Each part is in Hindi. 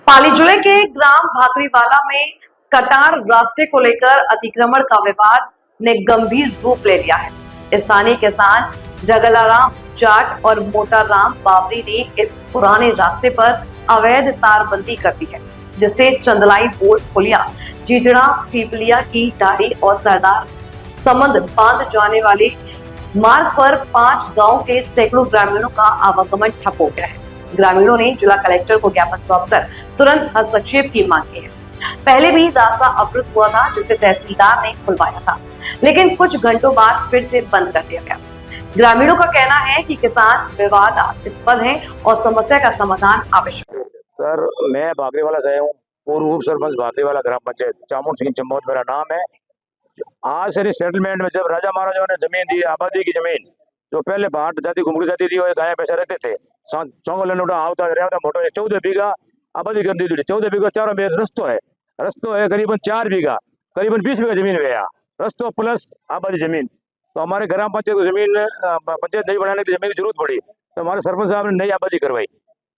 पाली जिले के ग्राम भाकरीवाला में कटार रास्ते को लेकर अतिक्रमण का विवाद ने गंभीर रूप ले लिया है। स्थानीय किसान जगलाराम जाट और मोटाराम बावरी ने इस पुराने रास्ते पर अवैध तारबंदी कर दी है, जिससे चंदलाई बोर्ड पुलिया, चीटड़ा, पीपलिया की डाड़ी और सरदार समंद बांध जाने वाले मार्ग पर 5 गांव के सैकड़ों ग्रामीणों का आवागमन ठप हो गया है। ग्रामीणों ने जिला कलेक्टर को ज्ञापन सौंपकर तुरंत हस्तक्षेप की मांग की है। पहले भी रास्ता अवरुद्ध हुआ था, जिसे तहसीलदार ने खुलवाया था, लेकिन कुछ घंटों बाद फिर से बंद कर दिया गया। ग्रामीणों का कहना है कि किसान विवादास्पद हैं और समस्या का समाधान आवश्यक है। सर, मैं भाकरीवाला से हूँ, पूर्व उप सरपंच भाकरीवाला ग्राम पंचायत, चामुंड सिंह चंबोत मेरा नाम है। आज से सेटलमेंट में जब राजा महाराजाओं ने जमीन दी, आबादी की जमीन, जो पहले भाट जाति घुमरी जाति थी, गाय पैसे रहते थे, चौंगलोटा आवता रहता मोटो 14 बीघा आबादी कर दी। 14 बीघा चारों में रस्तो है करीबन 4 बीघा, करीबन 20 बीघा जमीन है, रस्तो प्लस आबादी जमीन। तो हमारे ग्राम पंचायत को जमीन पंचायत नहीं बनाने की जमीन की जरूरत पड़ी, तो हमारे सरपंच साहब ने नई आबादी करवाई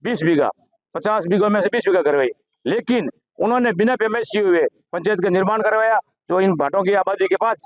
20 बीघा, 50 बीघों में से 20 बीघा करवाई। लेकिन उन्होंने बिना पेमेंट किए हुए पंचायत का निर्माण करवाया, जो इन भाटों की आबादी के पास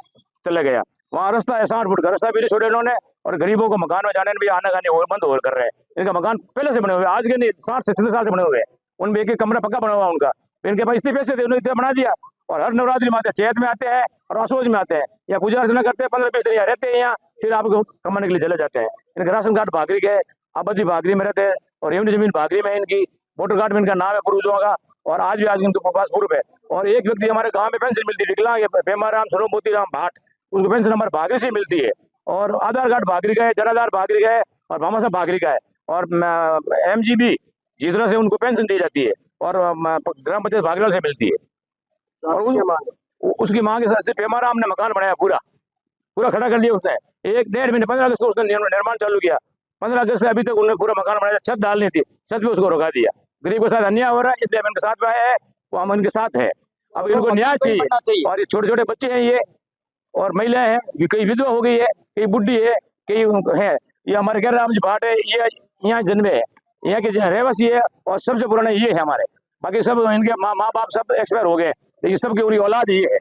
चला गया। वहाँ रास्ता है 60 फुट का, रास्ता भी नहीं छोड़े उन्होंने, और गरीबों को मकान में जाने में भी आने जाने और बंद हो कर रहे हैं। इनका मकान पहले से बने हुए, आज के नहीं 60 से 60 साल से बने हुए हैं। उनमें एक कमरा पक्का बना हुआ उनका, इनके पास इतने पैसे थे, उन्होंने इतना बना दिया। और हर नवरात्रि में आते हैं, चैत में आते हैं और आसोज में आते हैं, या पूजा अर्चना करते हैं, 15-20 दिन यहाँ रहते हैं, यहाँ फिर आपको कमाने के लिए चले जाते हैं। इनका राशन कार्ड भाकरी का है, आबादी भाकरी में रहते हैं, और रेवन्यू जमीन भाकरी में है इनकी, वोटर कार्ड में इनका नाम है पूर्वजों का, और आज भी आज इनके पास प्रूफ है। और एक व्यक्ति हमारे गांव में पेंशन मिलती है, विकलांग पेमाराम स्वरूप मोतीराम भाट, उसको पेंशन हमारे भाकरी से मिलती है, और आधार कार्ड भाकरी का है, जनाधार भाकरी का है, और भामा साहब भाकरी का है, और MGB जितना से उनको पेंशन दी जाती है, और ग्राम पंचायत भाकरीवाल से मिलती है। और उसकी मांग के साथ से पेमाराम ने मकान बनाया, पूरा खड़ा कर लिया उसने। 1-1.5 महीने 15 अगस्त को उसने निर्माण चालू किया, 15 अगस्त से अभी तक उन्होंने पूरा मकान बनाया, छत डालनी थी, छत भी उसको रुका दिया। गरीब के साथ अन्याय हो रहा है, इसलिए हम इनके साथ में आए हैं, वो हम इनके साथ है। अब इनको न्याय चाहिए। और ये छोटे छोटे बच्चे हैं, ये और महिलाएं हैं, कई विधवा हो गई है, कई बुढ़ी है, कई है। ये हमारे घर राम जी भाट है, ये यहाँ जन्मे है, यहाँ के रहवासी है, और सबसे पुराना ये है हमारे। बाकी सब इनके माँ बाप सब एक्सपायर हो गए, लेकिन सबकी पूरी औलाद ये है,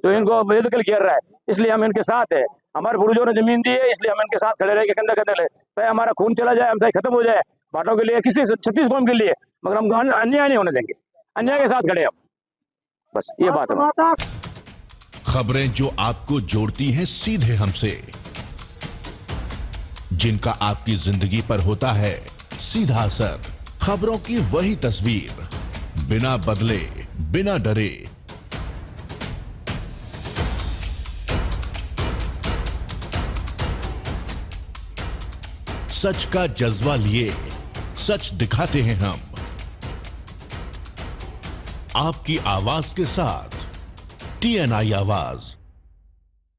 तो इनको मेडिकल केयर रहा है, इसलिए हम इनके साथ है। हमारे पूर्वजों ने जमीन दी है, इसलिए हम इनके साथ खड़े रह के कंधा कंधा ले, चाहे हमारा खून चला जाए, हम चाहे खत्म हो जाए भाटों के लिए, किसी 36 कौम के लिए, मगर हम अन्याय नहीं होने देंगे। अन्याय के साथ खड़े हम, बस ये बात है। खबरें जो आपको जोड़ती हैं सीधे हमसे, जिनका आपकी जिंदगी पर होता है सीधा असर, खबरों की वही तस्वीर, बिना बदले, बिना डरे। सच का जज्बा लिए सच दिखाते हैं हम, आपकी आवाज के साथ TNI आवाज।